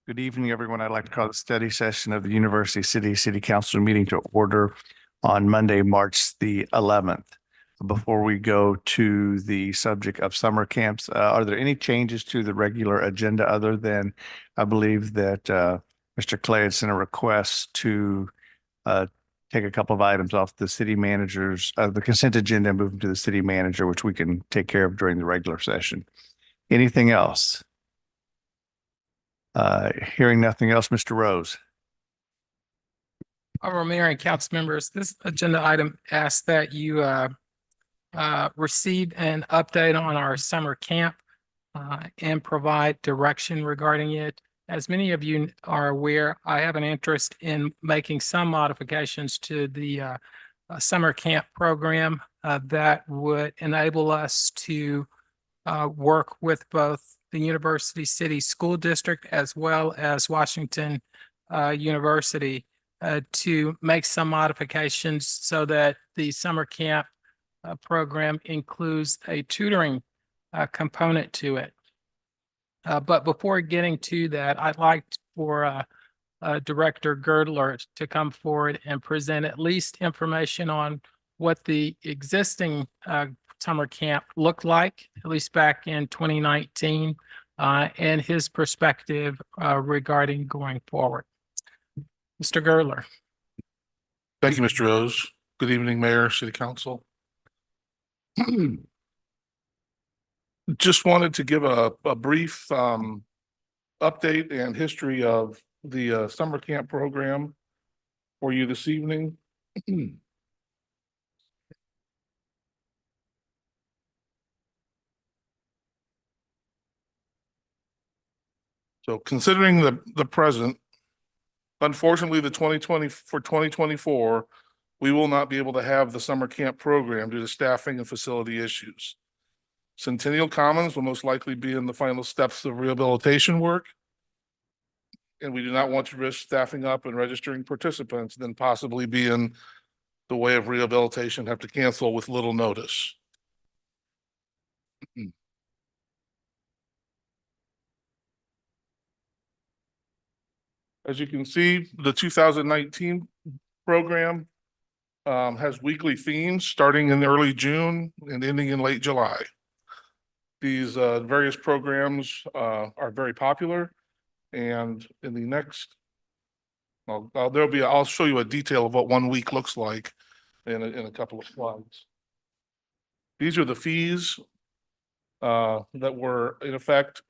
Good evening, everyone. I'd like to call the study session of the University City Council meeting to order on Monday, March the 11th. Before we go to the subject of summer camps, are there any changes to the regular agenda other than I believe that Mr. Clay had sent a request to uh, take a couple of items off the city manager's, the consent agenda and move them to the city manager, which we can take care of during the regular session. Anything else? Hearing nothing else, Mr. Rose. Our mayor and council members, this agenda item asks that you receive an update on our summer camp and provide direction regarding it. As many of you are aware, I have an interest in making some modifications to the summer camp program that would enable us to work with both the University City School District as well as Washington University to make some modifications so that the summer camp program includes a tutoring component to it. But before getting to that, I'd like for Director Girdler to come forward and present at least information on what the existing summer camp looked like, at least back in 2019, and his perspective regarding going forward. Mr. Girdler. Thank you, Mr. Rose. Good evening, Mayor, City Council. Just wanted to give a brief update and history of the summer camp program for you this evening. So considering the present, unfortunately, the 2024, we will not be able to have the summer camp program due to staffing and facility issues. Centennial Commons will most likely be in the final steps of rehabilitation work. And we do not want to risk staffing up and registering participants, then possibly be in the way of rehabilitation, have to cancel with little notice. As you can see, the 2019 program has weekly themes starting in early June and ending in late July. These various programs are very popular, and in the next, I'll show you a detail of what 1 week looks like in a couple of slides. These are the fees that were in effect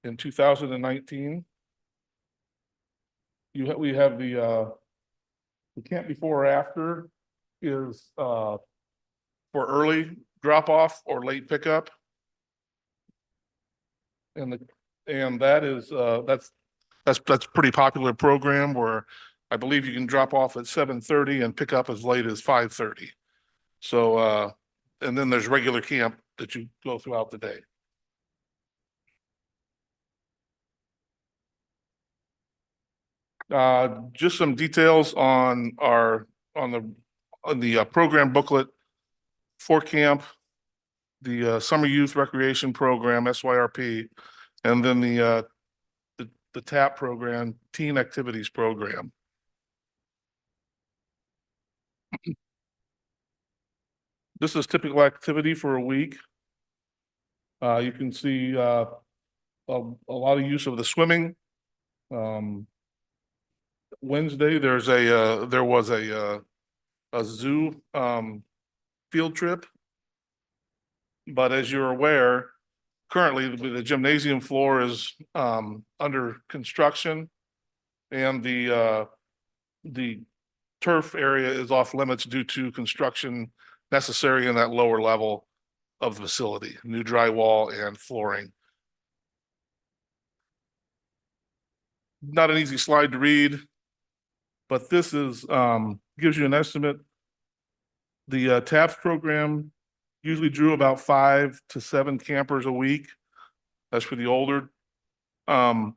in 2019. We have the camp before or after is for early drop off or late pickup. And that is that's pretty popular program where I believe you can drop off at 7:30 and pick up as late as 5:30. So and then there's regular camp that you go throughout the day. Just some details on the program booklet for camp, the Summer Youth Recreation Program, SYRP, and then the TAP program, Teen Activities Program. This is typical activity for a week. You can see a lot of use of the swimming. Wednesday, there was a zoo field trip. But as you're aware, currently the gymnasium floor is under construction, and the turf area is off limits due to construction necessary in that lower level of the facility, new drywall and flooring. Not an easy slide to read, but this is gives you an estimate. The TAPS program usually drew about 5 to 7 campers a week. That's for the older. The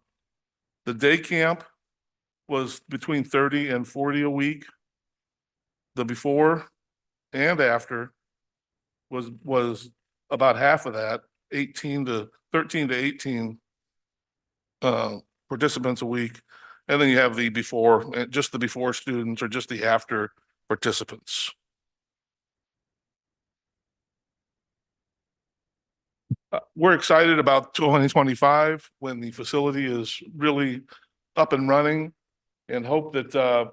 day camp was between 30 and 40 a week. The before and after was about half of that, 13 to 18 participants a week. And then you have the before, just the before students or just the after participants. We're excited about 2025 when the facility is really up and running, and hope that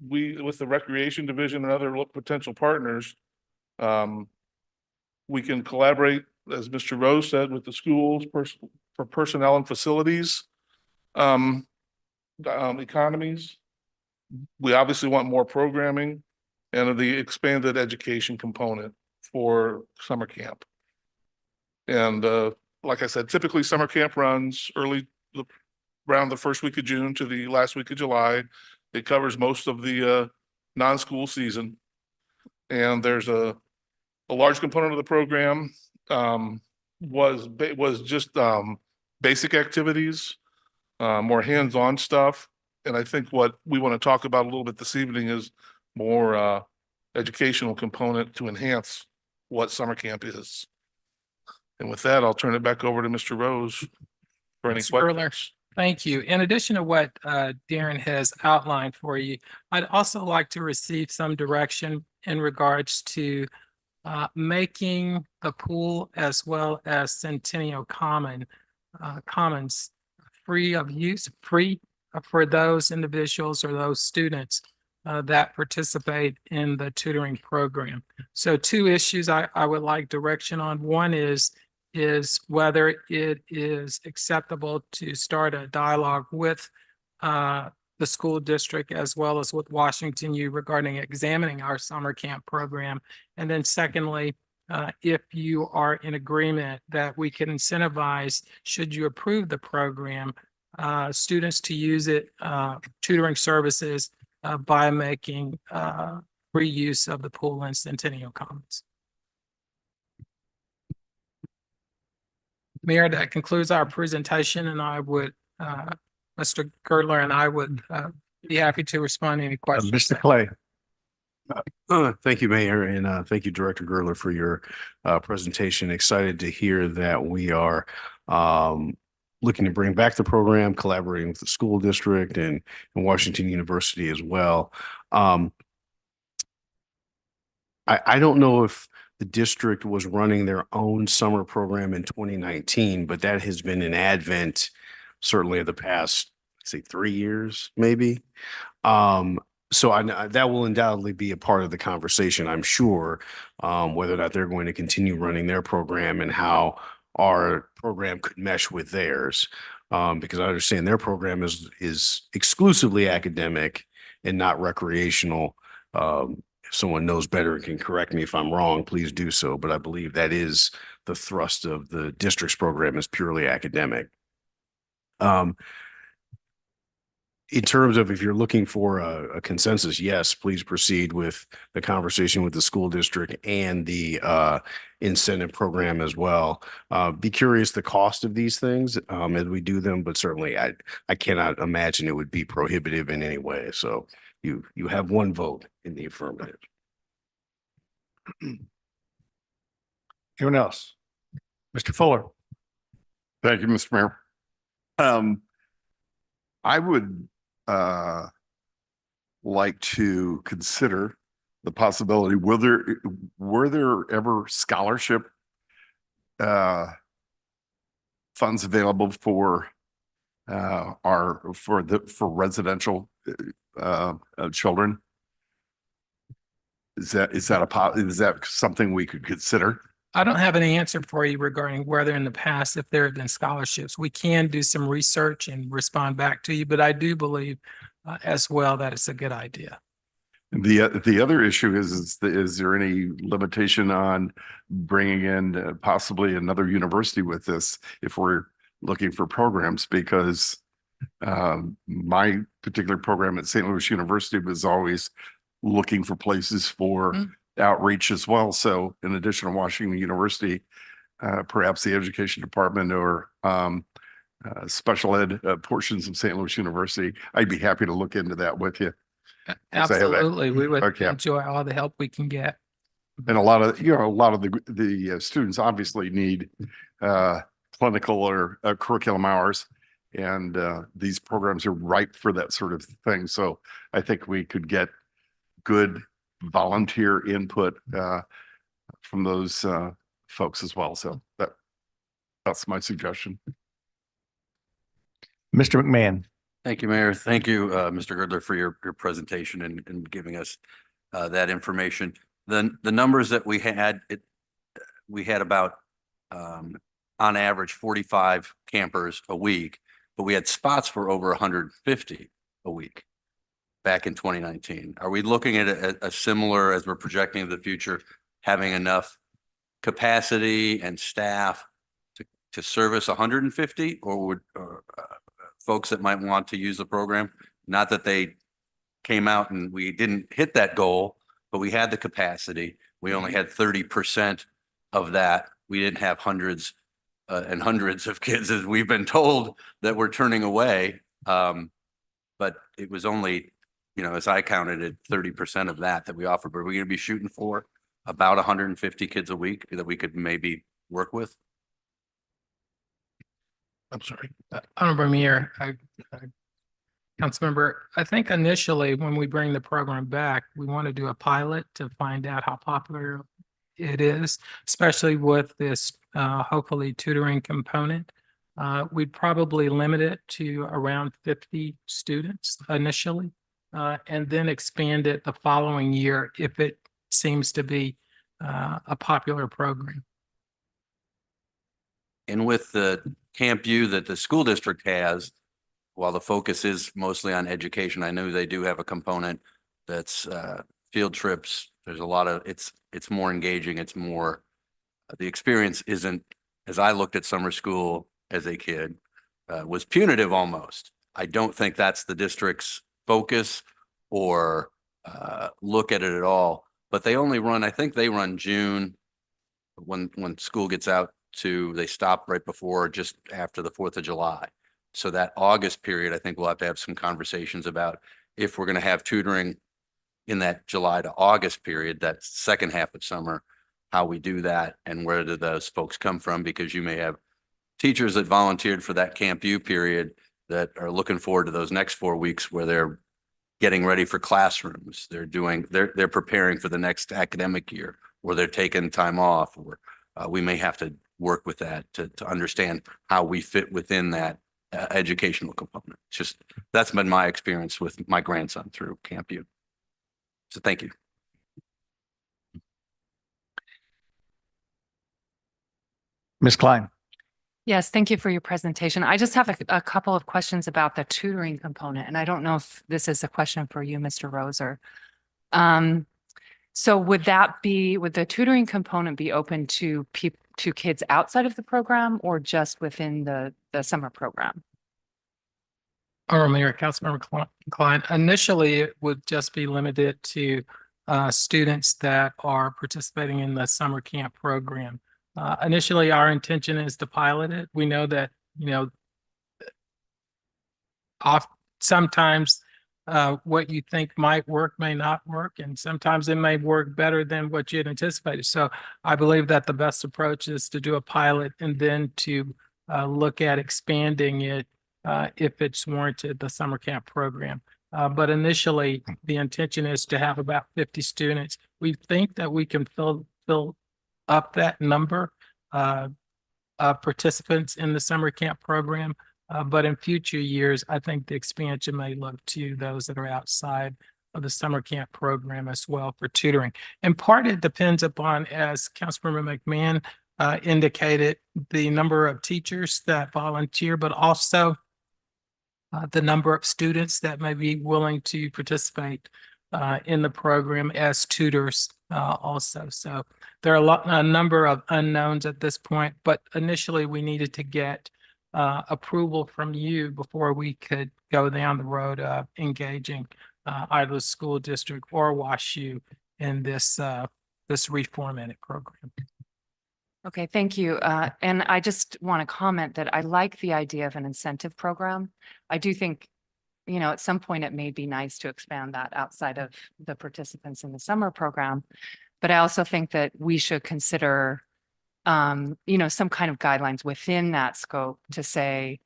we, with the recreation division and other potential partners, we can collaborate, as Mr. Rose said, with the schools for personnel and facilities economies. We obviously want more programming and the expanded education component for summer camp. And like I said, typically summer camp runs around the first week of June to the last week of July. It covers most of the non-school season. And there's a large component of the program was just basic activities, more hands-on stuff. And I think what we want to talk about a little bit this evening is more educational component to enhance what summer camp is. And with that, I'll turn it back over to Mr. Rose for any Mr. Gerler, questions. thank you. In addition to what Darren has outlined for you, I'd also like to receive some direction in regards to making the pool as well as Centennial Commons free of use, free for those individuals or those students that participate in the tutoring program. So two issues I would like direction on. One is whether it is acceptable to start a dialogue with the school district as well as with Washington U regarding examining our summer camp program. And then secondly, if you are in agreement that we can incentivize, should you approve the program, students to use it, tutoring services by making free use of the pool in Centennial Commons. Mayor, that concludes our presentation, and I would, Mr. Girdler and I would be happy to respond to any questions. Mr. Clay. Thank you, Mayor, and thank you, Director Girdler, for your presentation. Excited to hear that we are looking to bring back the program, collaborating with the school district and Washington University as well. I don't know if the district was running their own summer program in 2019, but that has been an advent certainly of the past, say, 3 years, maybe. So that will undoubtedly be a part of the conversation, I'm sure, whether or not they're going to continue running their program and how our program could mesh with theirs. Because I understand their program is exclusively academic and not recreational. If someone knows better and can correct me if I'm wrong, please do so. But I believe that is the thrust of the district's program, is purely academic. In terms of if you're looking for a consensus, yes, please proceed with the conversation with the school district and the incentive program as well. Be curious the cost of these things as we do them, but certainly I cannot imagine it would be prohibitive in any way. So you have one vote in the affirmative. Anyone else? Mr. Fuller. Thank you, Mr. Mayor. I would like to consider the possibility, were there ever scholarship funds available for residential children? Is that something we could consider? I don't have any answer for you regarding whether in the past, if there have been scholarships. We can do some research and respond back to you, but I do believe as well that it's a good idea. The other issue is there any limitation on bringing in possibly another university with this if we're looking for programs? Because my particular program at St. Louis University was always looking for places for outreach as well. So in addition to Washington University, perhaps the education department or special ed portions of St. Louis University, I'd be happy to look into that with you. Absolutely. We would Okay. enjoy all the help we can get. And a lot of the students obviously need clinical or curriculum hours. And these programs are ripe for that sort of thing. So I think we could get good volunteer input from those folks as well. So that's my suggestion. Mr. McMahon. Thank you, Mayor. Thank you, Mr. Girdler, for your presentation and giving us that information. The numbers that we had, we had about on average 45 campers a week, but we had spots for over 150 a week back in 2019. Are we looking at a similar, as we're projecting in the future, having enough capacity and staff to service 150, or would folks that might want to use the program? Not that they came out and we didn't hit that goal, but we had the capacity. We only had 30% of that. We didn't have hundreds and hundreds of kids, as we've been told, that we're turning away. But it was only, as I counted it, 30% of that we offered. But we're going to be shooting for about 150 kids a week that we could maybe work with. I'm sorry. Honorable Mayor, Councilmember, I think initially when we bring the program back, we want to do a pilot to find out how popular it is, especially with this hopefully tutoring component. We'd probably limit it to around 50 students initially, and then expand it the following year if it seems to be a popular program. And with the Camp U that the school district has, while the focus is mostly on education, I know they do have a component that's field trips. There's a lot of, it's more engaging. It's more, the experience isn't, as I looked at summer school as a kid, was punitive almost. I don't think that's the district's focus or look at it at all, but they only run, I think they run June when school gets out to, they stop right before, just after the 4th of July. So that August period, I think we'll have to have some conversations about if we're going to have tutoring in that July to August period, that second half of summer, how we do that and where do those folks come from? Because you may have teachers that volunteered for that Camp U period that are looking forward to those next 4 weeks where they're getting ready for classrooms. They're preparing for the next academic year, or they're taking time off, or we may have to work with that to understand how we fit within that educational component. Just, that's been my experience with my grandson through Camp U. So thank you. Ms. Klein. Yes, thank you for your presentation. I just have a couple of questions about the tutoring component, and I don't know if this is a question for you, Mr. Roser. So would the tutoring component be open to kids outside of the program or just within the summer program? Honorable Mayor, Councilmember Klein, initially it would just be limited to students that are participating in the summer camp program. Initially, our intention is to pilot it. We know that, sometimes what you think might work may not work, and sometimes it may work better than what you had anticipated. So I believe that the best approach is to do a pilot and then to look at expanding it if it's warranted, the summer camp program. But initially, the intention is to have about 50 students. We think that we can fill up that number of participants in the summer camp program. But in future years, I think the expansion may look to those that are outside of the summer camp program as well for tutoring. In part, it depends upon, as Councilmember McMahon indicated, the number of teachers that volunteer, but also the number of students that may be willing to participate in the program as tutors also. So there are a number of unknowns at this point, but initially we needed to get approval from you before we could go down the road of engaging either the school district or WashU in this reformatted program. Okay, thank you. And I just want to comment that I like the idea of an incentive program. I do think, at some point it may be nice to expand that outside of the participants in the summer program. But I also think that we should consider, some kind of guidelines within that scope to say,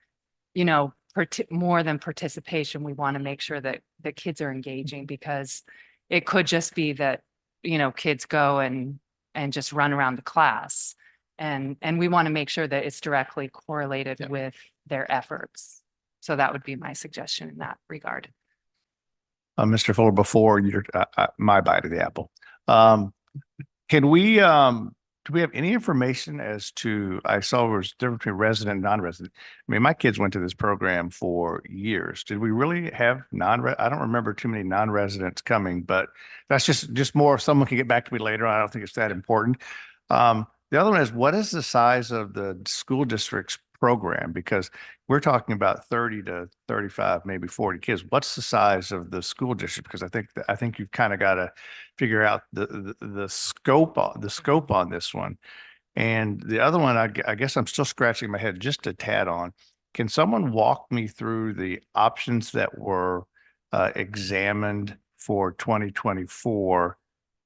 more than participation, we want to make sure that the kids are engaging, because it could just be that, kids go and just run around the class. And we want to make sure that it's directly correlated Yeah. with their efforts. So that would be my suggestion in that regard. Mr. Fuller, before your, my bite of the apple, can we, do we have any information as to, I saw there was difference between resident and non-resident. I mean, my kids went to this program for years. Did we really have I don't remember too many non-residents coming, but that's just more if someone can get back to me later. I don't think it's that important. The other one is, what is the size of the school district's program? Because we're talking about 30 to 35, maybe 40 kids. What's the size of the school district? Because I think you've kind of got to figure out the scope on this one. And the other one, I guess I'm still scratching my head just a tad on. Can someone walk me through the options that were examined for 2024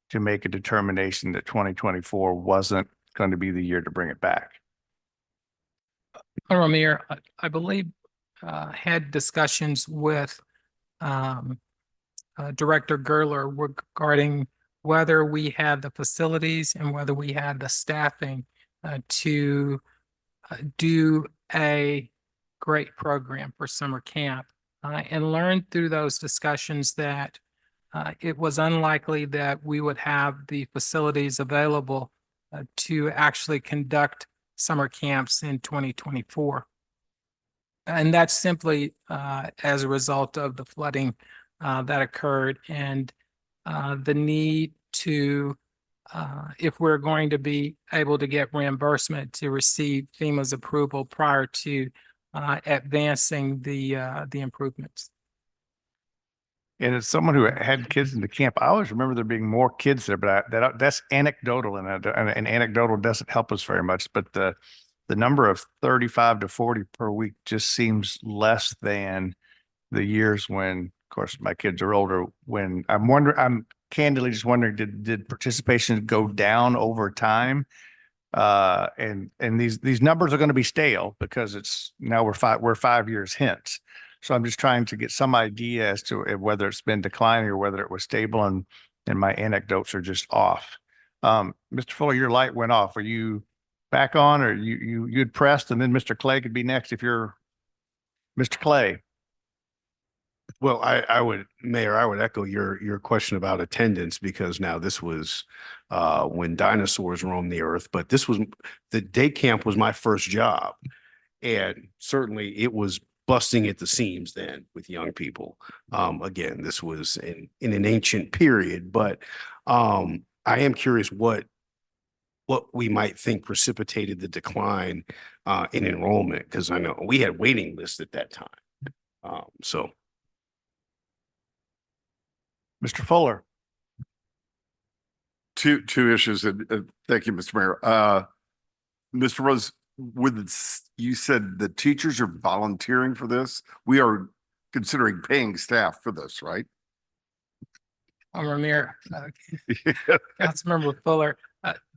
to make a determination that 2024 wasn't going to be the year to bring it back? Ramir, I believe, had discussions with Director Gerler regarding whether we had the facilities and whether we had the staffing to do a great program for summer camp, and learned through those discussions that it was unlikely that we would have the facilities available to actually conduct summer camps in 2024. And that's simply as a result of the flooding that occurred, and the need to, if we're going to be able to get reimbursement, to receive FEMA's approval prior to advancing the improvements. And as someone who had kids in the camp, I always remember there being more kids there, but that's anecdotal, and anecdotal doesn't help us very much. But the number of 35 to 40 per week just seems less than the years when, of course, my kids are older. When I'm candidly just wondering, did participation go down over time? And these numbers are going to be stale because it's now we're 5 years hence. So I'm just trying to get some idea as to whether it's been declining or whether it was stable, and my anecdotes are just off. Mr. Fuller, your light went off. Are you back on, or you'd pressed, and then Mr. Clay could be next if you're Mr. Clay? Well, Mayor, I would echo your question about attendance, because now this was when dinosaurs roamed the earth, but the day camp was my first job. And certainly it was busting at the seams then with young people. Again, this was in an ancient period, but I am curious what we might think precipitated the decline in enrollment, because I know we had waiting lists at that time. So. Mr. Fuller. Two issues, and thank you, Mr. Mayor. Mr. Rose, you said the teachers are volunteering for this. We are considering paying staff for this, right? Ramir, Councilmember Fuller,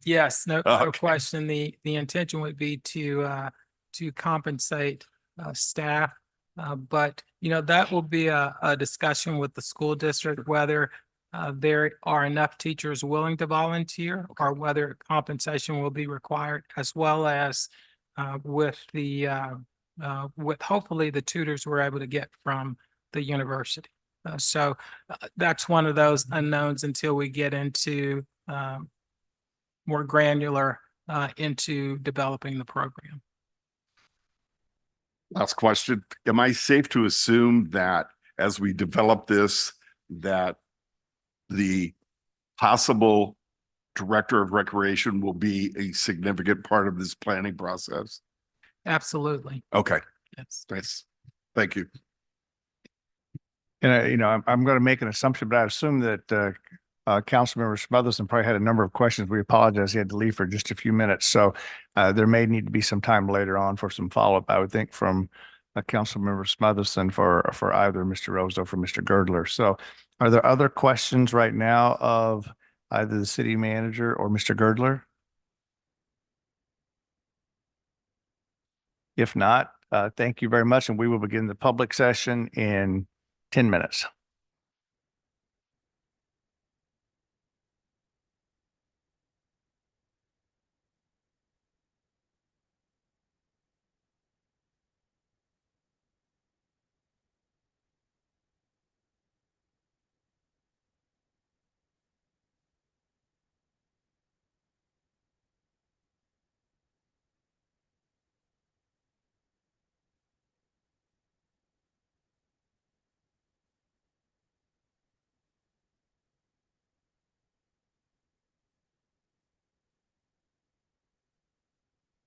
yes, no question. The intention would be to compensate staff, but that will be a discussion with the school district whether there are enough teachers willing to volunteer, or whether compensation will be required, as well as with hopefully the tutors we're able to get from the university. So that's one of those unknowns until we get into more granular into developing the program. Last question. Am I safe to assume that as we develop this, that the possible director of recreation will be a significant part of this planning process? Absolutely. Okay, Yes. thanks. Thank you. And I'm going to make an assumption, but I assume that Councilmember Smotherson probably had a number of questions. We apologize. He had to leave for just a few minutes. So there may need to be some time later on for some follow-up, I would think, from Councilmember Smotherson for either Mr. Rose or for Mr. Girdler. So are there other questions right now of either the city manager or Mr. Girdler? If not, Thank you very much, and we will begin the public session in 10 minutes.